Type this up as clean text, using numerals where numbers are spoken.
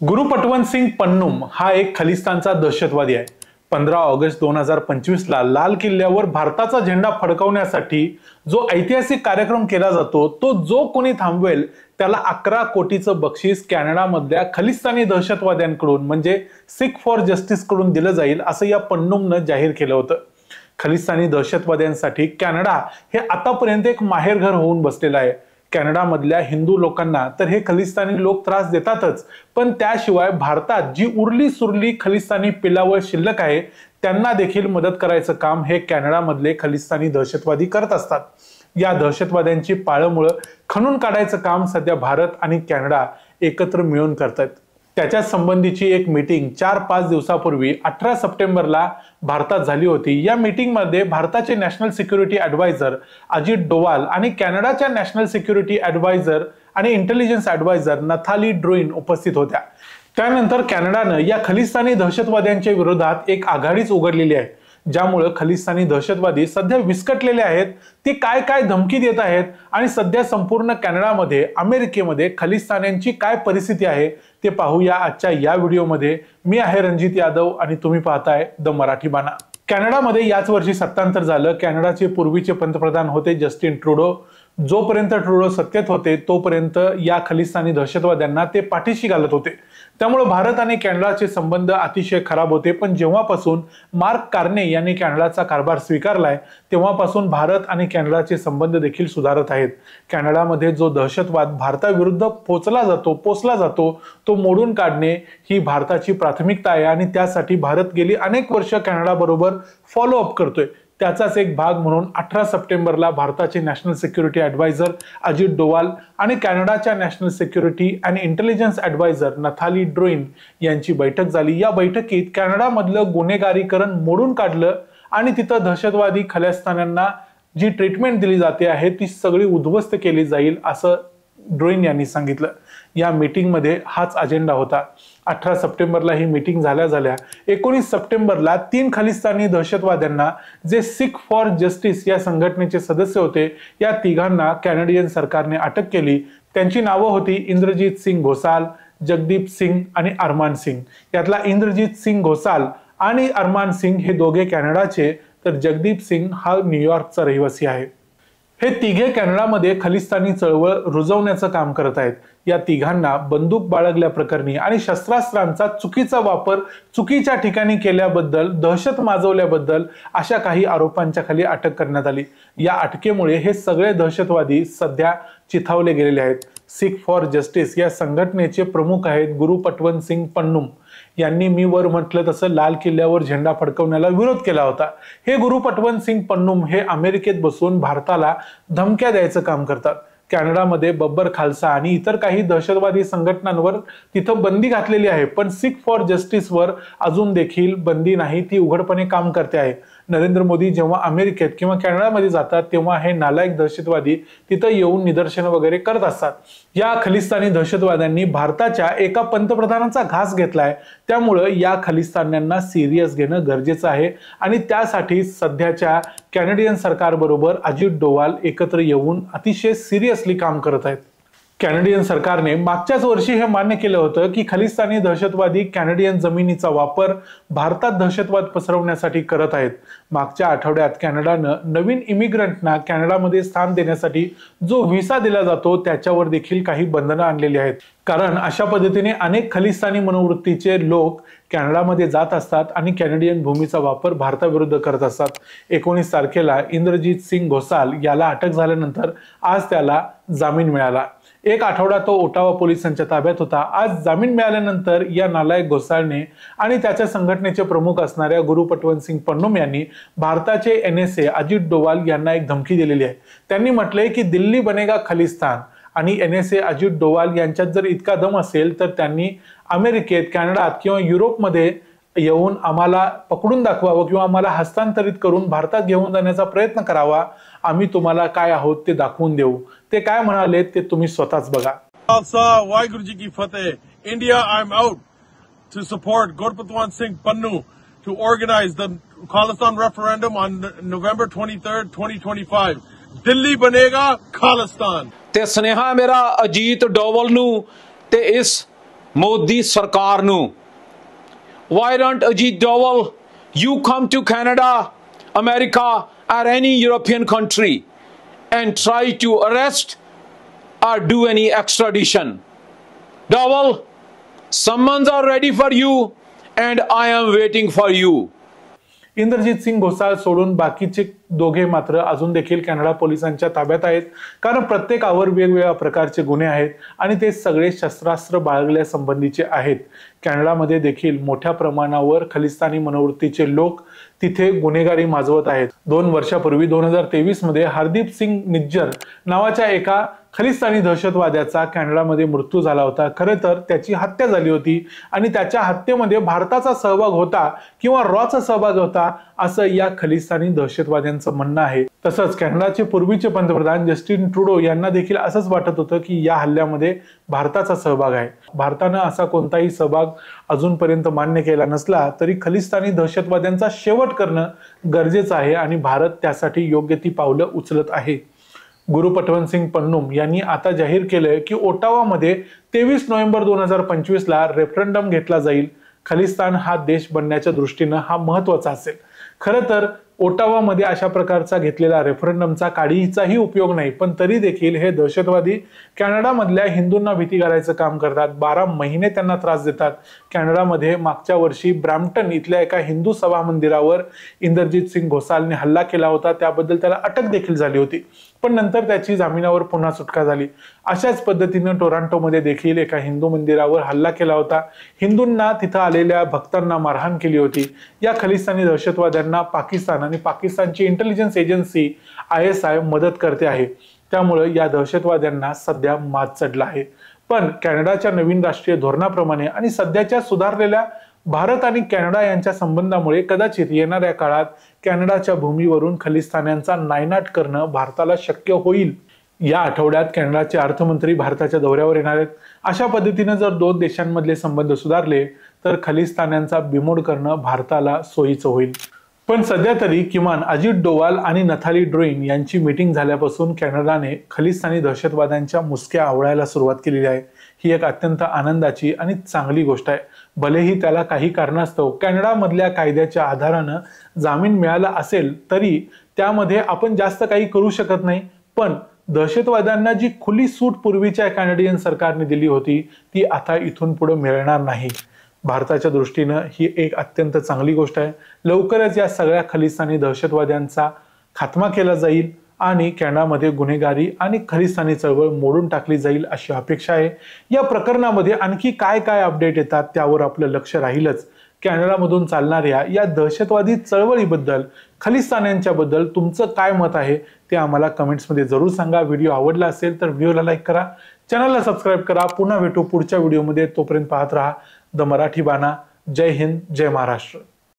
गुरु पटवंत सिंग पन्नूम हा एक खलिस्तानचा दहशतवादी आहे। 15 ऑगस्ट 2025 ला लाल किल्ल्यावर भारताचा झेंडा फडकवण्यासाठी जो ऐतिहासिक कार्यक्रम केला जातो तो जो कोणी थांबवेल त्याला 11 कोटीचं बक्षीस कॅनडामधल्या खलिस्तानी दहशतवाद्यांकडून म्हणजे सिख फॉर जस्टिस कडून दिलं जाईल असं या पन्नूमनं जाहीर केलं होतं। खलिस्तानी दहशतवाद्यांसाठी कॅनडा हे आतापर्यंत एक माहेरघर होऊन बसलेलं आहे। कॅनडामधल्या हिंदू लोकांना तर हे खलिस्तानी लोक त्रास देतातच, पण त्याशिवाय भारतात जी उरली सुरली खलिस्तानी पिलावळ शिल्लक आहे त्यांना देखील मदत करायचं काम हे कॅनडामधले खलिस्तानी दहशतवादी करत असतात। या दहशतवाद्यांची पाळंमुळं खणून काढायचं काम सध्या भारत आणि कॅनडा एकत्र मिळून करतात। त्याच्या संबंधीची एक मीटिंग 4-5 दिवसापूर्वी 18 सप्टेंबरला भारतात झाली होती। या मीटिंग मध्ये भारताचे national security adviser Ajit Doval आणि कॅनडाच्या नॅशनल सिक्युरिटी ॲडवायझर आणि इंटेलिजन्स ॲडवायझर नथाली ड्रोइन उपस्थित होत्या। त्यानंतर कॅनडानं या खलिस्तानी दहशतवाद्यांच्या विरोधात एक आघाडीच उघडलेली आहे, ज्यामुळे खलिस्तानी दहशतवादी सध्या विस्कटलेले आहेत। ती काय काय धमकी देत आहेत आणि सध्या संपूर्ण कॅनडामध्ये अमेरिकेमध्ये खलिस्तान्यांची काय परिस्थिती आहे ते पाहूया आजच्या या व्हिडिओमध्ये। मी आहे रणजित यादव आणि तुम्ही पाहताय द मराठी बाणा। कॅनडामध्ये याच वर्षी सत्तांतर झालं। कॅनडाचे पूर्वीचे पंतप्रधान होते जस्टिन ट्रुडो। जोपर्यंत ट्रुडो सत्तेत होते तोपर्यंत या खलिस्तानी दहशतवाद्यांना ते पाठीशी घालत होते। त्यामुळे भारत आणि कॅनडाचे संबंध अतिशय खराब होते। पण जेव्हापासून मार्क कार्ने यांनी कॅनडाचा कारभार स्वीकारलाय तेव्हापासून भारत आणि कॅनडाचे संबंध देखील सुधारत आहेत। कॅनडामध्ये जो दहशतवाद भारताविरुद्ध पोचला जातो तो मोडून काढणे ही भारताची प्राथमिकता आहे आणि त्यासाठी भारत गेली अनेक वर्ष कॅनडाबरोबर फॉलोअप करतोय। त्याचाच एक भाग म्हणून 18 सप्टेंबरला भारताचे national security adviser Ajit Doval आणि कॅनडाच्या national security and intelligence adviser Nathalie Drouin यांची बैठक झाली। या बैठकीत कॅनडामधलं गुन्हेगारीकरण मोडून काढलं आणि तिथं दहशतवादी खलिस्तान्यांना जी ट्रीटमेंट दिली जाते आहे ती सगळी उद्ध्वस्त केली जाईल असं ड्रोइन यांनी सांगितलं। या मीटिंग मध्ये हाच अजेंडा होता। 18 सप्टेंबरला ही मीटिंग झाल्या 19 सप्टेंबरला 3 खलिस्तानी दहशतवाद्यांना जे सिख फॉर जस्टिस या संघटनेचे सदस्य होते या तिघांना कॅनडियन सरकारने अटक केली। त्यांची नावं होती इंद्रजीत सिंग घोसाल, जगदीप सिंग आणि अरमान सिंग। यातला इंद्रजीत सिंग घोसाल आणि अरमान सिंग हे दोघे कॅनडाचे तर जगदीप सिंग हा न्यूयॉर्कचा रहिवासी आहे। हे तिघे कॅनडामध्ये खलिस्तानी चळवळ रुजवण्याचं काम करत आहेत। या तिघांना बंदूक बाळगल्याप्रकरणी आणि शस्त्रास्त्रांचा चुकीचा वापर चुकीच्या ठिकाणी केल्याबद्दल, दहशत माजवल्याबद्दल अशा काही आरोपांच्या खाली अटक करण्यात आली। या अटकेमुळे हे सगळे दहशतवादी सध्या चिथावले गेलेले आहेत। सिख फॉर जस्टिस या संघटनेचे प्रमुख आहेत गुरु पटवंत सिंग पन्नूम। यांनी मी वर म्हटलं तसं लाल किल्ल्यावर झेंडा फडकवण्याला विरोध केला होता। हे गुरु पटवंत सिंग पन्नूम हे अमेरिकेत बसून भारताला धमक्या द्यायचं काम करतात। कॅनडामध्ये बब्बर खालसा आणि इतर काही दहशतवादी संघटनांवर तिथं बंदी घातलेली आहे, पण सिख फॉर जस्टिसवर अजून देखील बंदी नाही, ती उघडपणे काम करते आहे। नरेंद्र मोदी जेव्हा अमेरिकेत किंवा कॅनडामध्ये जातात तेव्हा हे नालायक दहशतवादी तिथं येऊन निदर्शनं वगैरे करत असतात। या खलिस्तानी दहशतवाद्यांनी भारताच्या एका पंतप्रधानाचा घास घेतलाय, त्यामुळे या खलिस्तान्यांना सिरियस घेणं गरजेचं आहे आणि त्यासाठी सध्याच्या कॅनडियन सरकारबरोबर अजित डोवाल एकत्र येऊन अतिशय सिरियसली काम करत आहेत। कॅनडियन सरकारने मागच्याच वर्षी हे मान्य केलं होतं की खलिस्तानी दहशतवादी कॅनडियन जमिनीचा वापर भारतात दहशतवाद पसरवण्यासाठी करत आहेत। मागच्या आठवड्यात कॅनडानं नवीन इमिग्रंटना कॅनडामध्ये स्थान देण्यासाठी जो व्हिसा दिला जातो त्याच्यावर देखील काही बंधनं आणलेली आहेत। कारण अशा पद्धतीने अनेक खलिस्तानी मनोवृत्तीचे लोक कॅनडामध्ये जात असतात आणि कॅनडियन भूमीचा वापर भारताविरुद्ध करत असतात। 19 तारखेला इंद्रजीत सिंग घोसाल याला अटक झाल्यानंतर आज त्याला जामीन मिळाला। एक आठवडा तो ओटावा पोलिसांच्या ताब्यात होता। आज जामीन मिळाल्यानंतर या नालायक घोसाळने आणि त्याच्या संघटनेचे प्रमुख असणाऱ्या गुरु पटवंत सिंग पन्नूम यांनी भारताचे NSA अजित डोवाल यांना एक धमकी दिलेली आहे। त्यांनी म्हटलंय की दिल्ली बनेगा खलिस्तान आणि NSA अजित डोवाल यांच्यात जर इतका दम असेल तर त्यांनी अमेरिकेत, कॅनडात किंवा युरोपमध्ये येऊन आम्हाला पकडून दाखवावं किंवा आम्हाला हस्तांतरित करून भारतात घेऊन जाण्याचा प्रयत्न करावा। आम्ही तुम्हाला काय आहोत ते दाखवून देऊ। ते काय म्हणाले ते तुम्ही स्वतःच बघा। खालसा वाहिगुरु जी की Fateh. India, I am out to support Gurpatwant Singh Pannun to organise the Khalistan referendum on November 23, 2025। Delhi बनेगा खालिस्तान। ते स्नेहा मेरा अजीत डोवल नू ते इस ਮੋਦੀ ਸਰਕਾਰ ਨੂੰ, why don't Ajit Doval you come to Canada, America or any European country and try to arrest or do any extradition? Doval, summons are ready for you and I am waiting for you. Indrajit Singh घोसाळ सोडून बाकीचे दोघे मात्र अजून देखील Canada पोलिसांच्या ताब्यात आहेत, कारण प्रत्येकावर वेगवेगळ्या प्रकारचे गुन्हे आहेत आणि ते सगळे शस्त्रास्त्र बाळगल्यासंबंधीचे आहेत. कॅनडामध्ये देखील मोठ्या प्रमाणावर खलिस्तानी मनोवृत्तीचे लोक तिथे गुन्हेगारी माजवत आहेत. 2 वर्षापूर्वी 2023 मध्ये हरदीप सिंग निज्जर नावाच्या एका खलिस्तानी दहशतवाद्याचा कॅनडामध्ये मृत्यू झाला होता. खरे तर त्याची हत्या झाली होती आणि त्याच्या हत्येमध्ये भारताचा सहभाग होता किंवा रॉचा सहभाग होता असं या खलिस्तानी दहशतवाद्यांचं म्हणणं आहे. तसंच कॅनडाचे पूर्वीचे पंतप्रधान जस्टिन ट्रुडो यांना देखील असंच वाटत होतं की या हल्ल्यामध्ये भारताचा सहभाग आहे. भारतानं असा कोणताही सहभाग अजूनपर्यंत मान्य केला नसला तरी खलिस्तानी दहशतवाद्यांचा शेवट करणं गरजेचं आहे आणि भारत त्यासाठी योग्य ती पावलं उचलत आहे. गुरुपटवंत सिंग पन्नूम यांनी आता जाहीर केलंय की ओटावामध्ये 23 नोव्हेंबर 2025 ला रेफरंडम घेतला जाईल. खलिस्तान हा देश बनण्याच्या दृष्टीनं हा महत्त्वाचा असेल. खरं तर ओटावामध्ये अशा प्रकारचा घेतलेला रेफरंडमचा काडीचाही उपयोग नाही, पण तरी देखील हे दहशतवादी कॅनडामधल्या हिंदूंना भीती घालायचं काम करतात. 12 महिने त्यांना त्रास देतात. कॅनडामध्ये मागच्या वर्षी ब्रॅम्प्टन इथल्या एका हिंदू सभा मंदिरावर इंद्रजित सिंग घोसाळने हल्ला केला होता. त्याबद्दल त्याला अटक देखील झाली होती, पण नंतर त्याची जामिनावर पुन्हा सुटका झाली. अशाच पद्धतीनं टोरंटोमध्ये देखील एका हिंदू मंदिरावर हल्ला केला होता. हिंदूंना तिथं आलेल्या भक्तांना मारहाण केली होती. या खलिस्तानी दहशतवाद्यांना पाकिस्तान आणि पाकिस्तानची इंटेलिजन्स एजन्सी ISI मदत करते आहे. त्यामुळे या दहशतवाद्यांना सध्या मात चढला आहे. पण कॅनडाच्या नवीन राष्ट्रीय धोरणाप्रमाणे आणि सध्याच्या सुधारलेल्या भारत आणि कॅनडा यांच्या संबंधामुळे कदाचित येणाऱ्या काळात कॅनडाच्या भूमीवरून खलिस्तान्यांचा नायनाट करणं भारताला शक्य होईल. या आठवड्यात कॅनडाचे अर्थमंत्री भारताच्या दौऱ्यावर येणार आहेत. अशा पद्धतीने जर 2 देशांमधले संबंध सुधारले तर खलिस्तान्यांचा बिमोड करणं भारताला सोयीचं होईल. पण सध्या तरी किमान अजित डोवाल आणि नथाली ड्रोइन यांची मीटिंग झाल्यापासून कॅनडाने खलिस्तानी दहशतवाद्यांच्या मुसक्या आवळायला सुरुवात केलेली आहे. ही एक अत्यंत आनंदाची आणि चांगली गोष्ट आहे. भलेही त्याला काही कारणास्तव कॅनडामधल्या कायद्याच्या आधारानं जामीन मिळाला असेल तरी त्यामध्ये आपण जास्त काही करू शकत नाही. पण दहशतवाद्यांना जी खुली सूट पूर्वीच्या कॅनेडियन सरकारने दिली होती ती आता इथून पुढे मिळणार नाही. भारताच्या दृष्टीनं ही एक अत्यंत चांगली गोष्ट आहे. लवकरच या सगळ्या खलिस्तानी दहशतवाद्यांचा खात्मा केला जाईल आणि कॅनडामध्ये गुन्हेगारी आणि खलिस्तानी चळवळ मोडून टाकली जाईल अशी अपेक्षा आहे. या प्रकरणामध्ये आणखी काय काय अपडेट येतात त्यावर आपलं लक्ष राहीलच. कॅनडामधून चालणाऱ्या या दहशतवादी चळवळीबद्दल, खलिस्तान्यांच्याबद्दल तुमचं काय मत आहे ते आम्हाला कमेंट्समध्ये जरूर सांगा. व्हिडिओ आवडला असेल तर व्हिडिओला लाईक करा, चॅनलला सबस्क्राईब करा. पुन्हा भेटू पुढच्या व्हिडिओमध्ये. तोपर्यंत पाहत राहा द मराठी बाणा. जय हिंद, जय महाराष्ट्र.